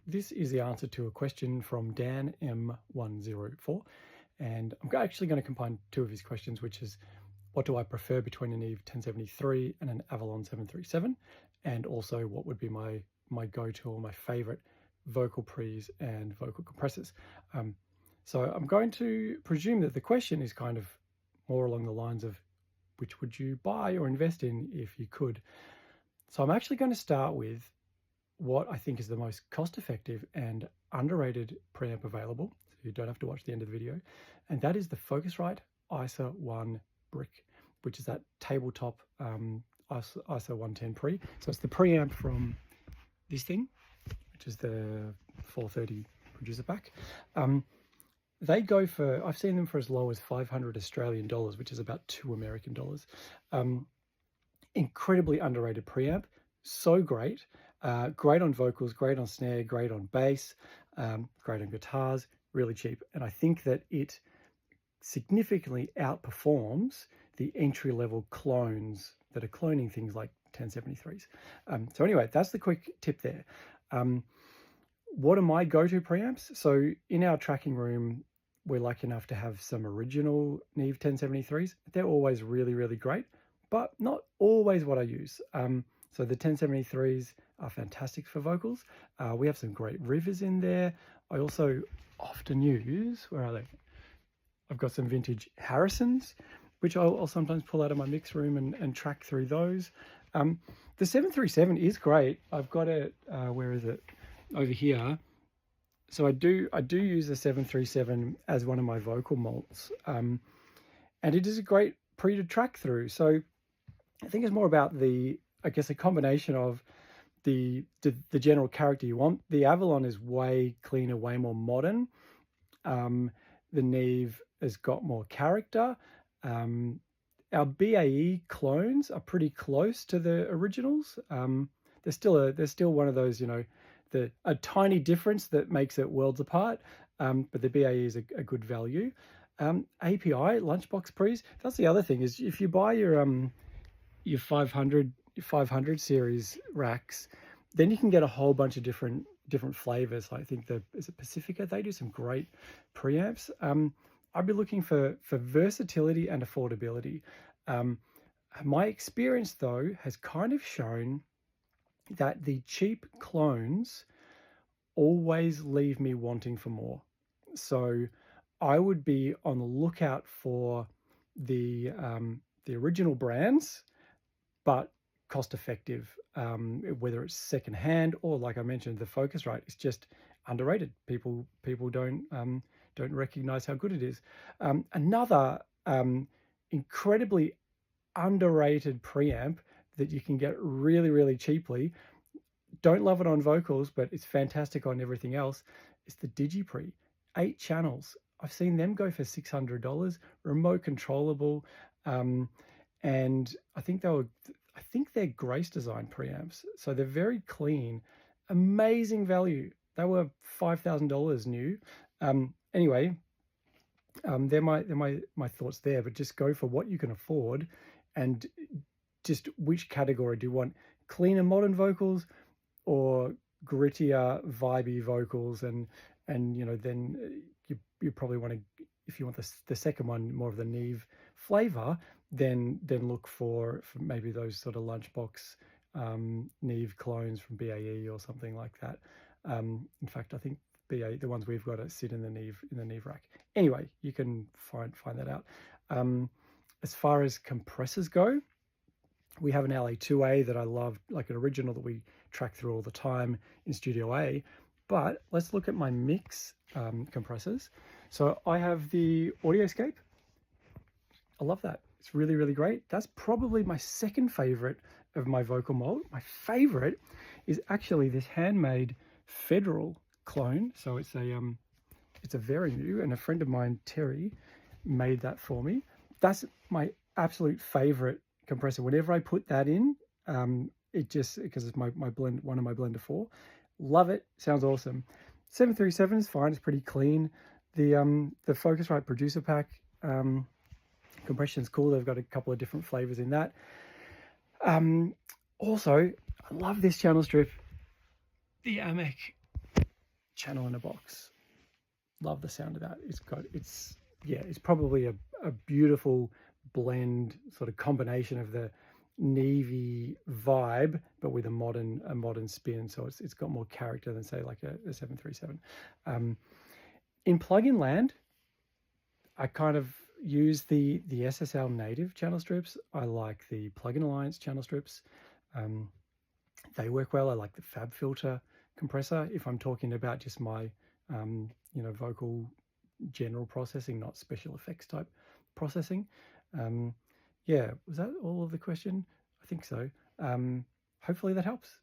this is the answer to a question from Dan M104, and I'm actually going to combine two of his questions, which is what do I prefer between a Neve 1073 and an Avalon 737, and also what would be my go-to or my favorite vocal pre's and vocal compressors. So I'm going to presume that the question is kind of more along the lines of which would you buy or invest in if you could. So I'm actually going to start with what I think is the most cost-effective and underrated preamp available, so you don't have to watch the end of the video, and that is the Focusrite ISA-1 brick, which is that tabletop ISA-110 pre. So it's the preamp from this thing, which is the 430 producer pack. They go for, I've seen them for as low as 500 Australian dollars, which is about $2 American. Incredibly underrated preamp, so great. Great on vocals, great on snare, great on bass, great on guitars, really cheap. And I think that it significantly outperforms the entry-level clones that are cloning things like 1073s. So anyway, that's the quick tip there. What are my go-to preamps? So in our tracking room, we're lucky enough to have some original Neve 1073s. They're always really, really great, but not always what I use. So the 1073s are fantastic for vocals. We have some great rivers in there. I also often use, where are they? I've got some vintage Harrisons, which I'll sometimes pull out of my mix room and track through those. The 737 is great. I've got it, where is it? Over here. So I do use the 737 as one of my vocal mults. And it is a great pre to track through. So I think it's more about I guess a combination of the general character you want. The Avalon is way cleaner, way more modern. The Neve has got more character. Our BAE clones are pretty close to the originals. There's still one of those, a tiny difference that makes it worlds apart. But the BAE is a good value. API Lunchbox pre's. That's the other thing, is if you buy your 500 series racks, then you can get a whole bunch of different flavors. I think is it Pacifica? They do some great preamps. I'd be looking for versatility and affordability. My experience though has kind of shown that the cheap clones always leave me wanting for more. So I would be on the lookout for the original brands, but cost effective, whether it's secondhand or, like I mentioned, the Focusrite is just underrated. People don't recognize how good it is. Another incredibly underrated preamp that you can get really, really cheaply. Don't love it on vocals, but it's fantastic on everything else. It's the DigiPre, 8 channels. I've seen them go for $600, remote controllable, and I think they're Grace Design preamps. So they're very clean, amazing value. They were $5,000 new. Anyway, they're my thoughts there. But just go for what you can afford, and just which category do you want? Cleaner modern vocals or grittier vibey vocals? And then you probably want to, if you want the second one, more of the Neve flavor, then look for maybe those sort of Lunchbox Neve clones from BAE or something like that. In fact, I think BAE, the ones we've got, sit in the Neve rack. Anyway, you can find that out. As far as compressors go, we have an LA2A that I love, like an original that we track through all the time in Studio A. But let's look at my mix compressors. So I have the Audioscape. I love that. It's really, really great. That's probably my second favorite of my vocal mold. My favorite is actually this handmade Federal clone. So it's a Vari-Mu, and a friend of mine, Terry, made that for me. That's my absolute favorite compressor. Whenever I put that in, it just, because it's my blend, one of my Blender 4, love it. Sounds awesome. 737 is fine. It's pretty clean. The Focusrite producer pack compression is cool. They've got a couple of different flavors in that. Also, I love this channel strip, the AMEC channel in a box. Love the sound of that. It's probably a beautiful blend, sort of combination of the Neve vibe, but with a modern spin. So it's got more character than, say, like a 737. In plug-in land, I kind of use the SSL native channel strips. I like the Plugin Alliance channel strips. They work well. I like the Fab Filter compressor if I'm talking about just my vocal general processing, not special effects type processing. Yeah, was that all of the question? I think so. Hopefully that helps.